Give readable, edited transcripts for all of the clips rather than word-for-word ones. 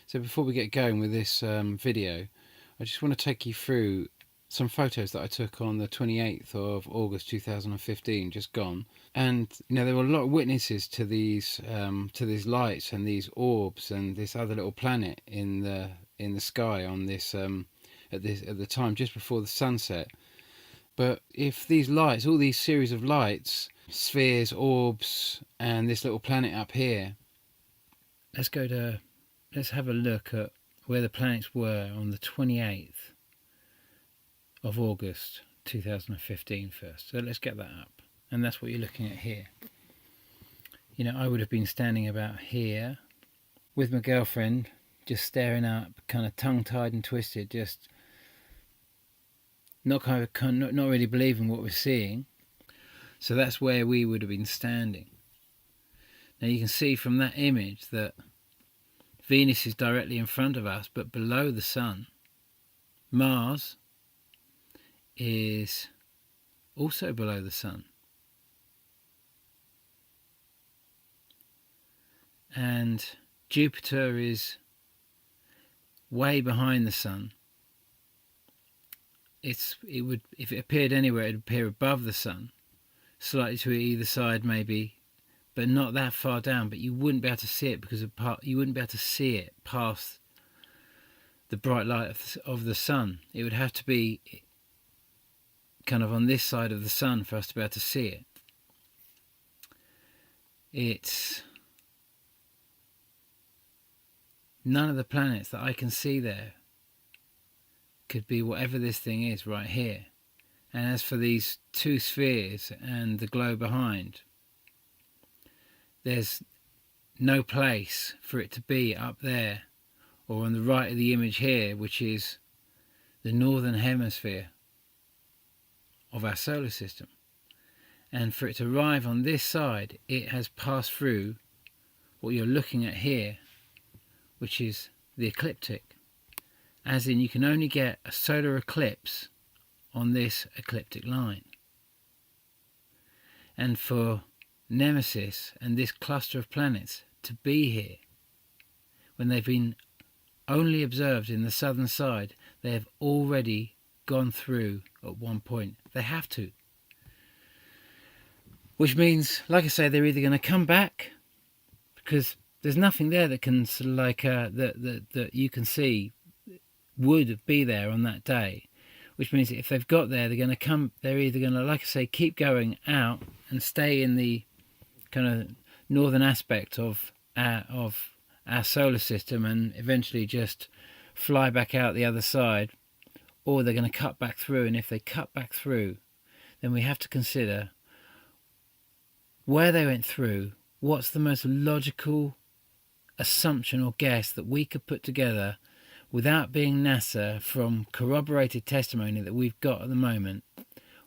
So before we get going with this video, I just want to take you through some photos that I took on the 28th of August 2015, just gone. And there were a lot of witnesses to these lights and these orbs and this other little planet in the sky on this at the time just before the sunset. But if these lights, all these series of lights, spheres, orbs, and this little planet up here, let's have a look at where the planets were on the 28th of August 2015 first. So let's get that up. And that's what you're looking at here. I would have been standing about here with my girlfriend, just staring up, kind of tongue-tied and twisted, just not really believing what we're seeing. So that's where we would have been standing. Now you can see from that image that Venus is directly in front of us, but below the Sun. Mars is also below the Sun. And Jupiter is way behind the Sun. If it appeared anywhere, it would appear above the Sun, slightly to either side maybe, but not that far down. But you wouldn't be able to see it you wouldn't be able to see it past the bright light of the Sun. It would have to be kind of on this side of the Sun for us to be able to see it. It's none of the planets that I can see there could be whatever this thing is right here. And as for these two spheres and the glow behind, there's no place for it to be up there or on the right of the image here, which is the northern hemisphere of our solar system. And for it to arrive on this side, it has passed through what you're looking at here, which is the ecliptic. As in, you can only get a solar eclipse on this ecliptic line. And for Nemesis and this cluster of planets to be here, when they've been only observed in the southern side, they have already gone through at one point. They have to. Which means, like I say, they're either going to come back, because there's nothing there that can that you can see would be there on that day. Which means if they've got there, they're either going to, like I say, keep going out and stay in the kind of northern aspect of our solar system and eventually just fly back out the other side, or they're going to cut back through. And if they cut back through, then we have to consider where they went through. What's the most logical assumption or guess that we could put together without being NASA from corroborated testimony that we've got at the moment?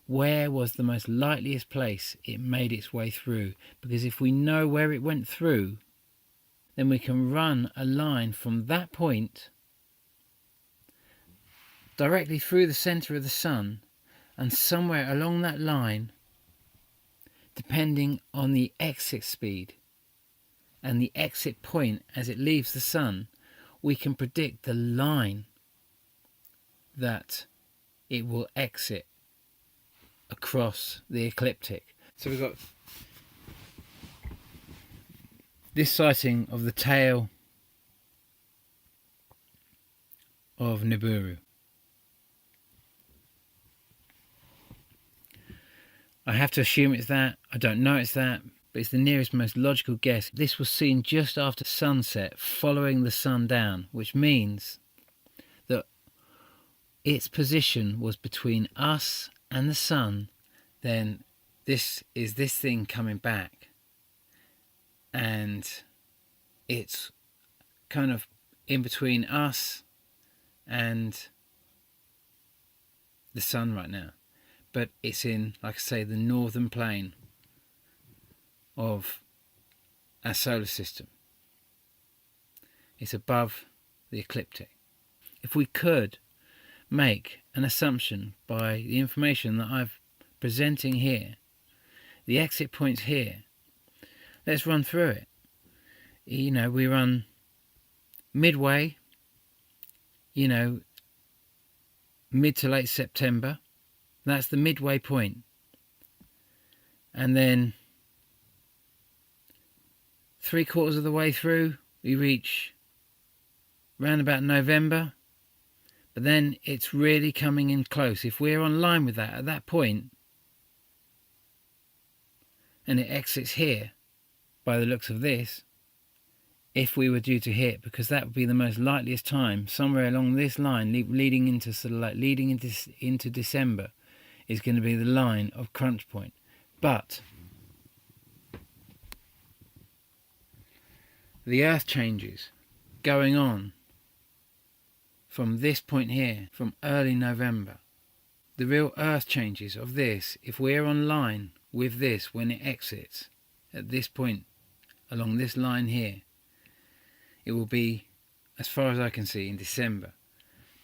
Where was the most likeliest place it made its way through? Because if we know where it went through, then we can run a line from that point directly through the centre of the Sun, and somewhere along that line, depending on the exit speed and the exit point as it leaves the Sun, we can predict the line that it will exit across the ecliptic. So we've got this sighting of the tail of Nibiru. I have to assume it's that. I don't know it's that, but it's the nearest, most logical guess. This was seen just after sunset, following the Sun down, which means that its position was between us and the Sun. Then this is this thing coming back, and it's kind of in between us and the Sun right now. But it's in, like I say, the northern plane of our solar system. It's above the ecliptic. If we could make an assumption by the information that I'm presenting here, the exit points here, let's run through it. We run midway, you know, mid to late September. That's the midway point. And then 3/4 of the way through, we reach round about November. But then it's really coming in close. If we're on line with that at that point, and it exits here, by the looks of this, if we were due to hit, because that would be the most likeliest time, somewhere along this line, leading into sort of like leading into December, is going to be the line of crunch point. But the Earth changes going on from this point here, from early November. The real Earth changes of this, if we're on line with this when it exits at this point along this line here, it will be, as far as I can see, in December.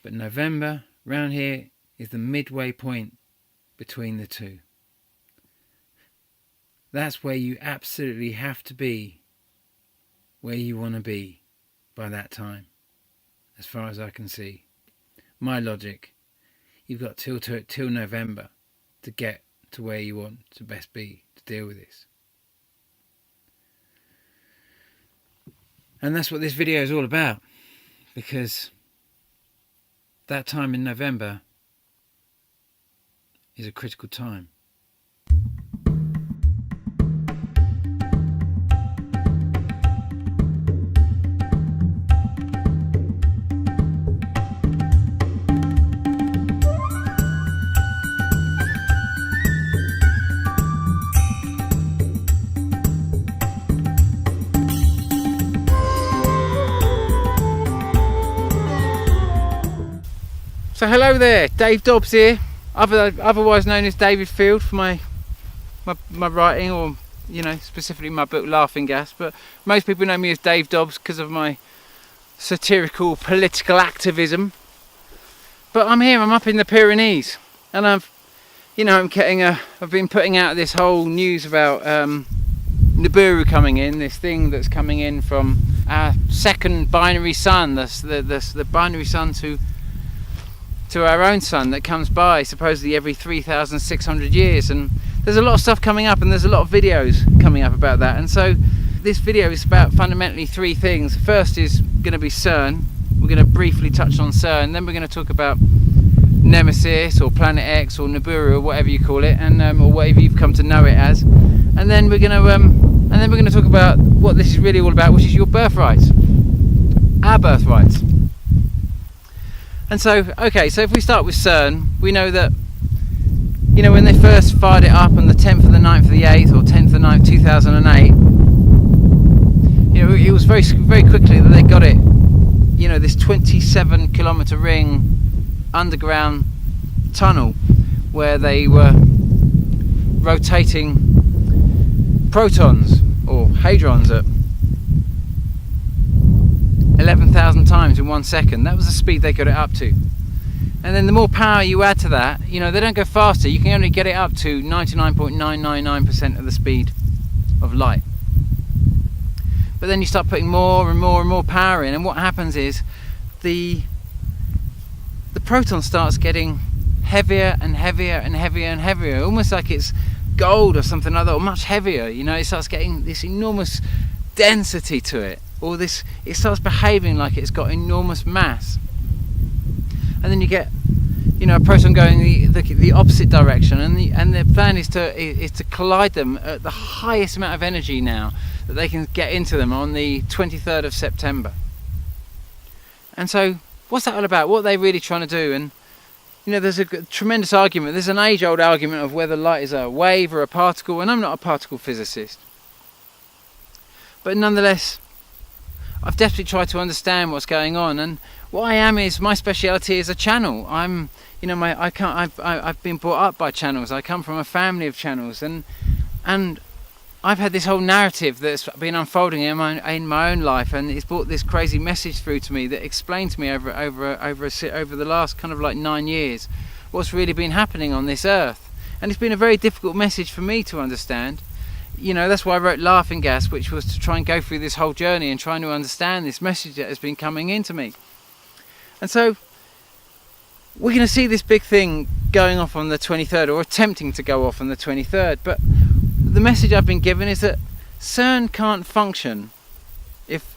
But November round here is the midway point between the two. That's where you absolutely have to be, where you want to be by that time, as far as I can see. My logic, you've got till November to get to where you want to best be to deal with this. And that's what this video is all about, because that time in November is a critical time. So hello there, Dave Dobbs here, otherwise known as David Field for my writing, or you know, specifically my book Laughing Gas, but most people know me as Dave Dobbs because of my satirical political activism. But I'm here, I'm up in the Pyrenees, and I've been putting out this whole news about Nibiru coming in, this thing that's coming in from our second binary sun, the binary sun to our own sun that comes by supposedly every 3,600 years. And there's a lot of stuff coming up, and there's a lot of videos coming up about that. And so this video is about fundamentally three things. First is going to be CERN. We're going to briefly touch on CERN, then we're going to talk about Nemesis or Planet X or Nibiru or whatever you call it, and or whatever you've come to know it as. And then we're going to talk about what this is really all about, which is your birthrights, our birthrights. And so, okay, so if we start with CERN, we know that, you know, when they first fired it up on the 10th of the 9th of the 8th, or 10th of the 9th, 2008, you know, it was very, very quickly that they got it, you know, this 27-kilometre ring underground tunnel where they were rotating protons, or hadrons, at 11,000 times in 1 second. That was the speed they got it up to. And then the more power you add to that, you know, they don't go faster. You can only get it up to 99.999% of the speed of light. But then you start putting more and more and more power in, and what happens is the proton starts getting heavier and heavier and heavier and heavier, almost like it's gold or something like that, or much heavier. You know, it starts getting this enormous density to it, or it starts behaving like it's got enormous mass. And then you get, you know, a proton going the opposite direction, and the plan is to collide them at the highest amount of energy now that they can get into them on the 23rd of September. And so what's that all about? What are they really trying to do? And you know, there's a tremendous argument. There's an age-old argument of whether light is a wave or a particle, and I'm not a particle physicist. But nonetheless, I've definitely tried to understand what's going on, and what I am is, my speciality is a channel. I'm, you know, I've been brought up by channels. I come from a family of channels, and I've had this whole narrative that's been unfolding in my own life, and it's brought this crazy message through to me that explained to me over the last kind of like 9 years what's really been happening on this earth. And it's been a very difficult message for me to understand. that's why I wrote Laughing Gas, which was to try and go through this whole journey and trying to understand this message that has been coming into me. And so we're going to see this big thing going off on the 23rd, or attempting to go off on the 23rd. But the message I've been given is that CERN can't function if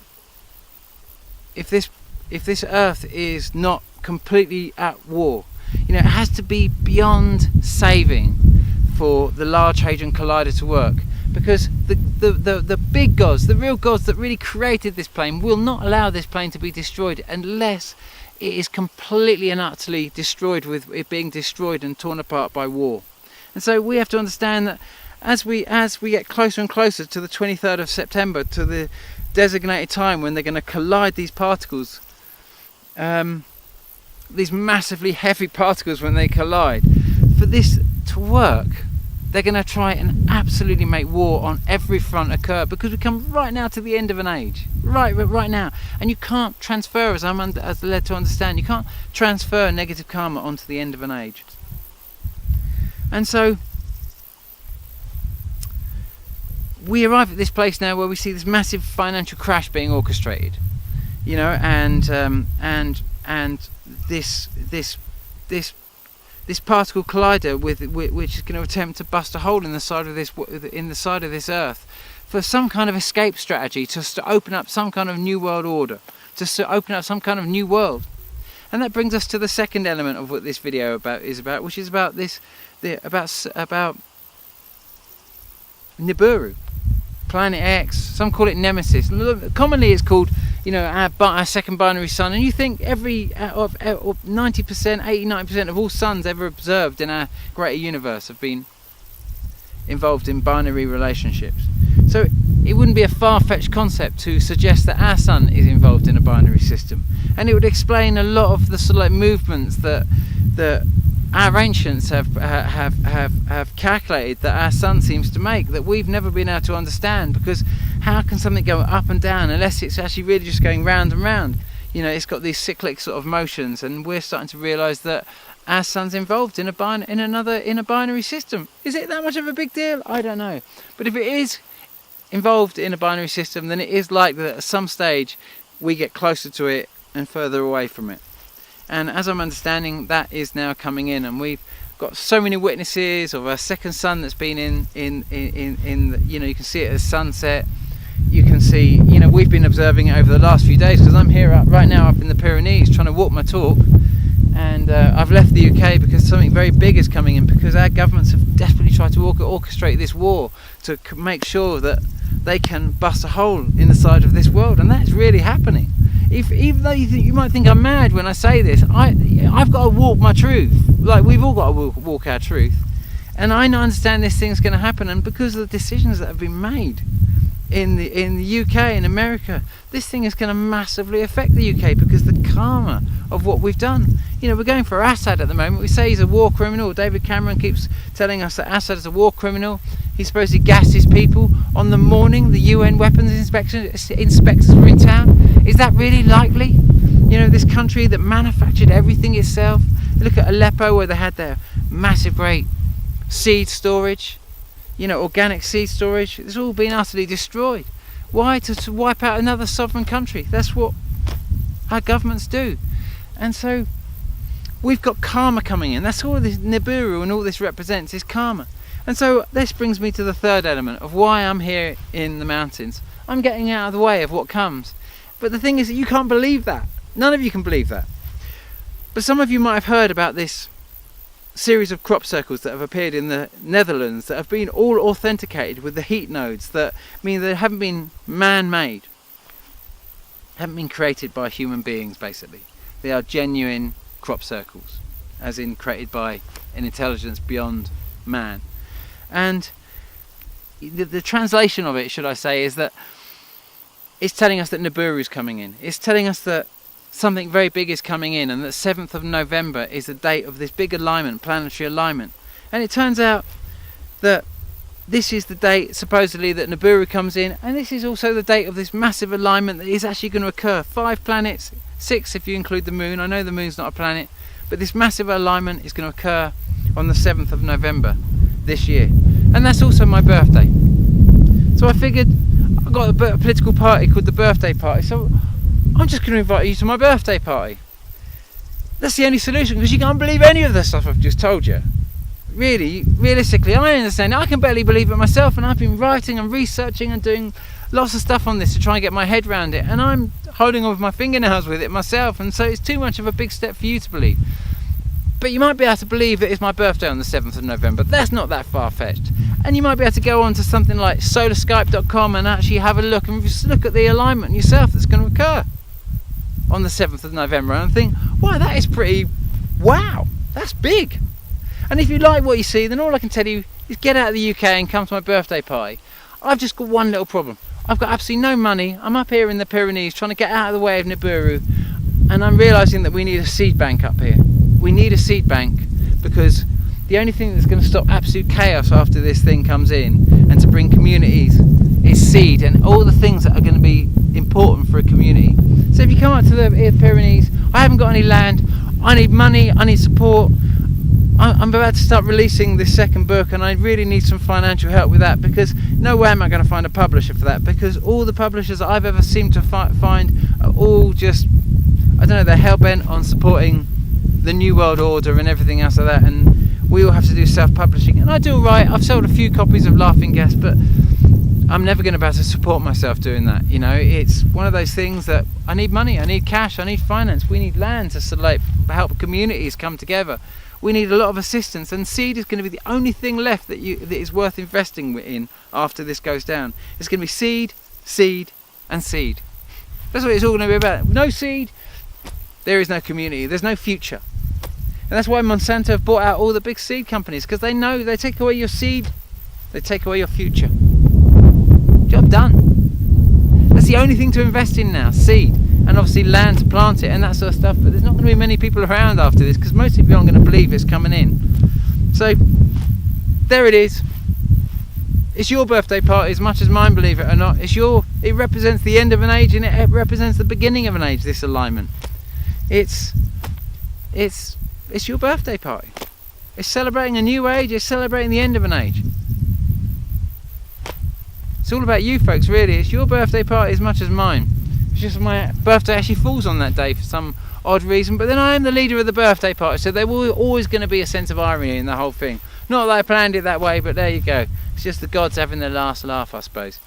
this Earth is not completely at war. It has to be beyond saving for the Large Hadron Collider to work, because the big gods, the real gods that really created this plane, will not allow this plane to be destroyed unless it is completely and utterly destroyed, with it being destroyed and torn apart by war. And so we have to understand that as we get closer and closer to the 23rd of September, to the designated time when they're going to collide these particles, these massively heavy particles, when they collide, for this to work, they're going to try and absolutely make war on every front occur, because we come right now to the end of an age, right now, and you can't transfer, as I'm led to understand, you can't transfer negative karma onto the end of an age. And so we arrive at this place now where we see this massive financial crash being orchestrated, and this particle collider which is going to attempt to bust a hole in the side of this Earth for some kind of escape strategy, just to open up some kind of new world order, just to open up some kind of new world. And that brings us to the second element of what this video is about, which is about Nibiru, Planet X. Some call it Nemesis. Commonly it's called, our second binary sun. And you think every 90%, 80-90% of all suns ever observed in our greater universe have been involved in binary relationships. So it wouldn't be a far-fetched concept to suggest that our sun is involved in a binary system, and it would explain a lot of the sort of movements that our ancients have calculated that our sun seems to make, that we've never been able to understand. Because how can something go up and down unless it's actually really just going round and round? It's got these cyclic sort of motions, and we're starting to realise that our sun's involved in a binary system. Is it that much of a big deal? I don't know. But if it is involved in a binary system, then it is likely that at some stage we get closer to it and further away from it. And as I'm understanding, that is now coming in, and we've got so many witnesses of our second sun that's been in you can see it as sunset. You can see, we've been observing it over the last few days, because I'm here right now up in the Pyrenees trying to walk my talk, and I've left the UK because something very big is coming in, because our governments have desperately tried to orchestrate this war to make sure that they can bust a hole in the side of this world, and that's really happening. Even though you might think I'm mad when I say this, I've got to walk my truth. Like, we've all got to walk our truth. And I understand this thing's going to happen, and because of the decisions that have been made in the UK and America, this thing is going to massively affect the UK, because the karma of what we've done. We're going for Assad at the moment. We say he's a war criminal. David Cameron keeps telling us that Assad is a war criminal. He supposedly gassed his people on the morning the UN weapons inspectors were in town. Is that really likely? This country that manufactured everything itself. Look at Aleppo, where they had their massive great seed storage, organic seed storage. It's all been utterly destroyed. Why? To wipe out another sovereign country. That's what our governments do. And so we've got karma coming in. That's all this Nibiru and all this represents, is karma. And so this brings me to the third element of why I'm here in the mountains. I'm getting out of the way of what comes. But the thing is that you can't believe that. None of you can believe that. But some of you might have heard about this series of crop circles that have appeared in the Netherlands, that have been all authenticated with the heat nodes, that mean they haven't been man-made, haven't been created by human beings. Basically, they are genuine crop circles, as in created by an intelligence beyond man. And the translation of it, should I say, is that it's telling us that Nibiru is coming in. It's telling us that something very big is coming in, and that 7th of November is the date of this big alignment, planetary alignment. And it turns out that this is the date, supposedly, that Nibiru comes in, and this is also the date of this massive alignment that is actually going to occur. 5 planets, 6 if you include the moon. I know the moon's not a planet, but this massive alignment is going to occur on the 7th of November this year. And that's also my birthday. So I figured, I've got a political party called the Birthday Party, so I'm just going to invite you to my birthday party. That's the only solution, because you can't believe any of the stuff I've just told you. Really, realistically, I understand it. I can barely believe it myself, and I've been writing and researching and doing lots of stuff on this to try and get my head around it, and I'm holding on with my fingernails with it myself, and so it's too much of a big step for you to believe. But you might be able to believe that it's my birthday on the 7th of November. That's not that far-fetched. And you might be able to go on to something like solarskype.com and actually have a look and just look at the alignment yourself that's going to occur on the 7th of November and think, wow, that is pretty, wow, that's big. And if you like what you see, then all I can tell you is get out of the UK and come to my birthday party. I've just got one little problem. I've got absolutely no money. I'm up here in the Pyrenees trying to get out of the way of Nibiru, and I'm realising that we need a seed bank up here. We need a seed bank, because the only thing that's going to stop absolute chaos after this thing comes in and to bring communities is seed and all the things that are going to be important for a community. So if you come up to the Pyrenees, I haven't got any land, I need money, I need support. I'm about to start releasing this second book, and I really need some financial help with that, because no way am I going to find a publisher for that, because all the publishers that I've ever seemed to find are all just, I don't know, they're hell-bent on supporting the New World Order and everything else like that, and we all have to do self-publishing. And I do alright, I've sold a few copies of Laughing Gas, but I'm never going to be able to support myself doing that. You know, it's one of those things that I need money, I need cash, I need finance, we need land to sort of like help communities come together. We need a lot of assistance, and seed is going to be the only thing left that is worth investing in after this goes down. It's going to be seed, seed, and seed. That's what it's all going to be about. No seed, there is no community, there's no future. And that's why Monsanto have bought out all the big seed companies, because they know they take away your seed, they take away your future. Job done. That's the only thing to invest in now, seed. And obviously land to plant it and that sort of stuff, but there's not going to be many people around after this, because most people aren't going to believe it's coming in. So there it is. It's your birthday party as much as mine, believe it or not. It represents the end of an age, and it represents the beginning of an age, this alignment. It's your birthday party. It's celebrating a new age, it's celebrating the end of an age. It's all about you folks, really. It's your birthday party as much as mine. It's just my birthday actually falls on that day for some odd reason, but then I am the leader of the birthday party, so there will always going to be a sense of irony in the whole thing. Not that I planned it that way, but there you go. It's just the gods having their last laugh, I suppose.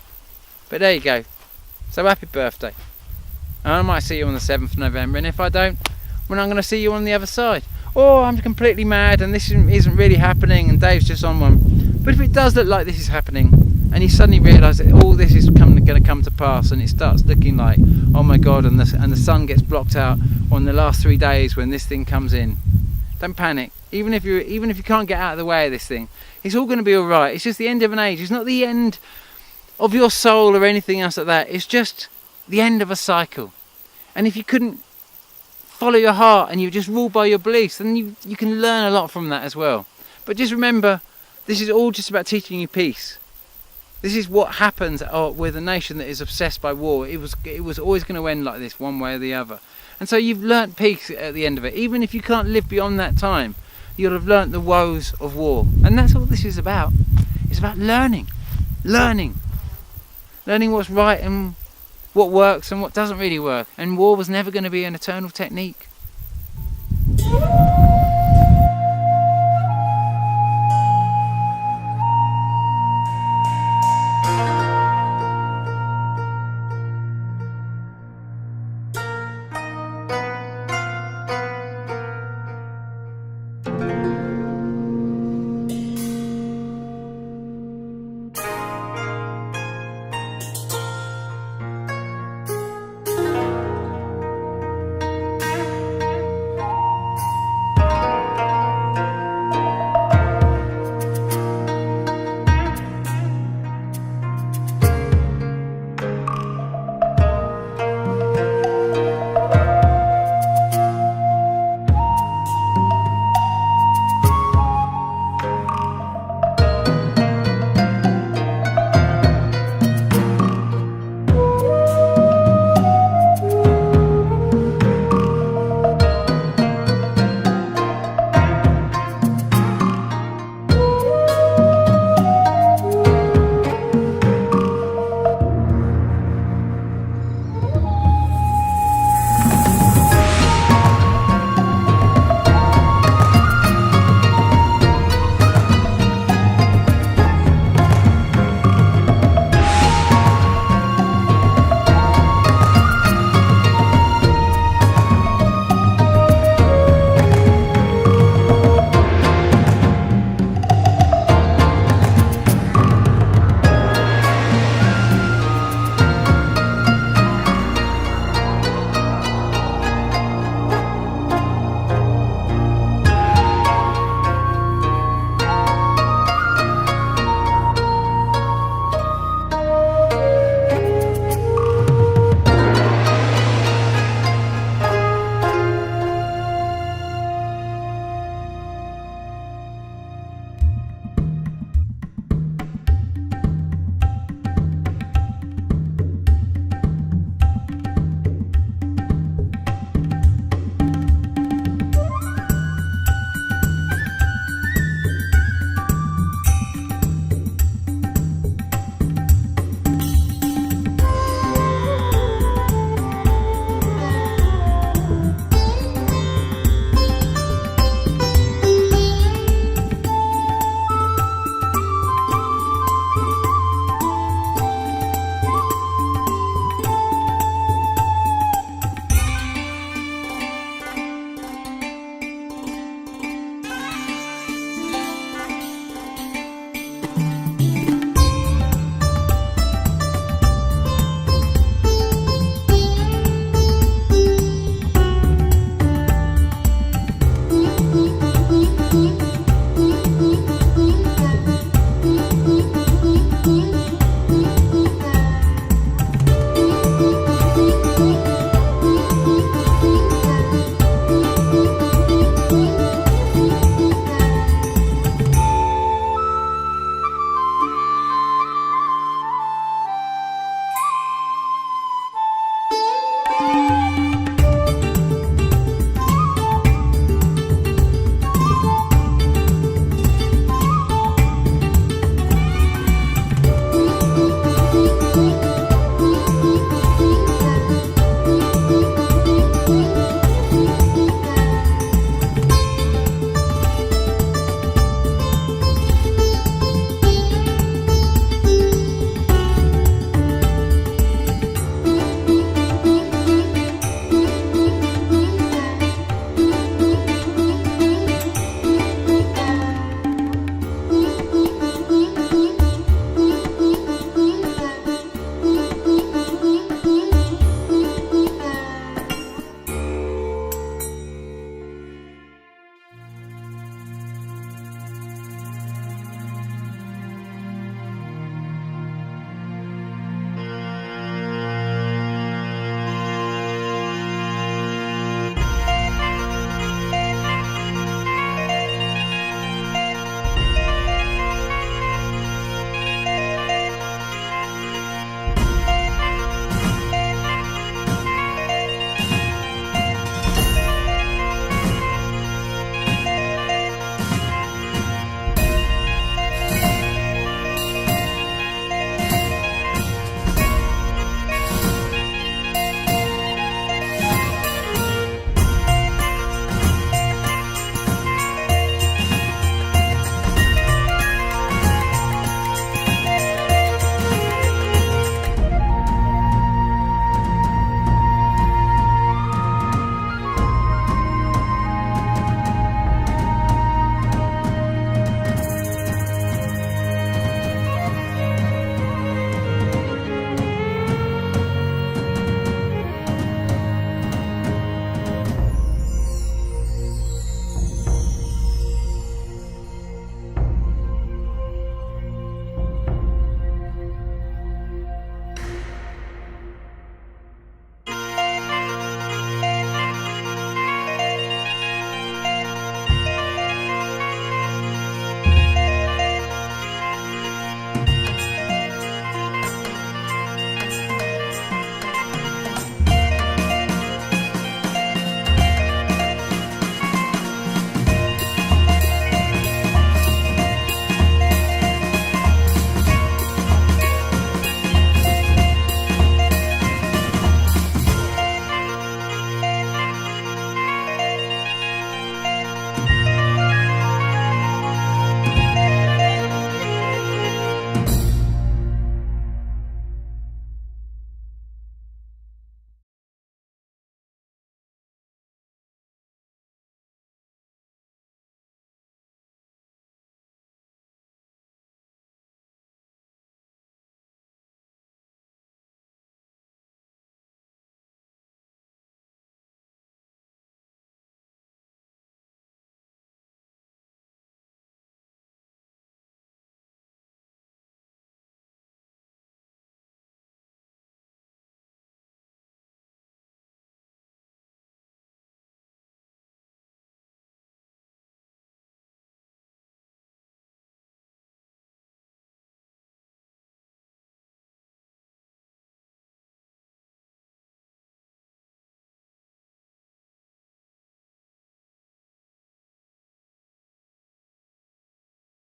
But there you go. So happy birthday. And I might see you on the 7th of November, and if I don't, well, I'm going to see you on the other side. Or I'm completely mad and this isn't really happening and Dave's just on one. But if it does look like this is happening, and you suddenly realise that all this is going to come to pass, and it starts looking like, oh my god, and the sun gets blocked out on the last 3 days when this thing comes in, don't panic. Even if you can't get out of the way of this thing, it's all going to be all right. It's just the end of an age. It's not the end of your soul or anything else like that. It's just the end of a cycle. And if you couldn't follow your heart and you just rule by your beliefs, then you can learn a lot from that as well. But just remember, this is all just about teaching you peace. This is what happens with a nation that is obsessed by war. It was always going to end like this, one way or the other. And so you've learnt peace at the end of it. Even if you can't live beyond that time, you'll have learnt the woes of war. And that's all this is about. It's about learning what's right and what works and what doesn't really work. And war was never going to be an eternal technique.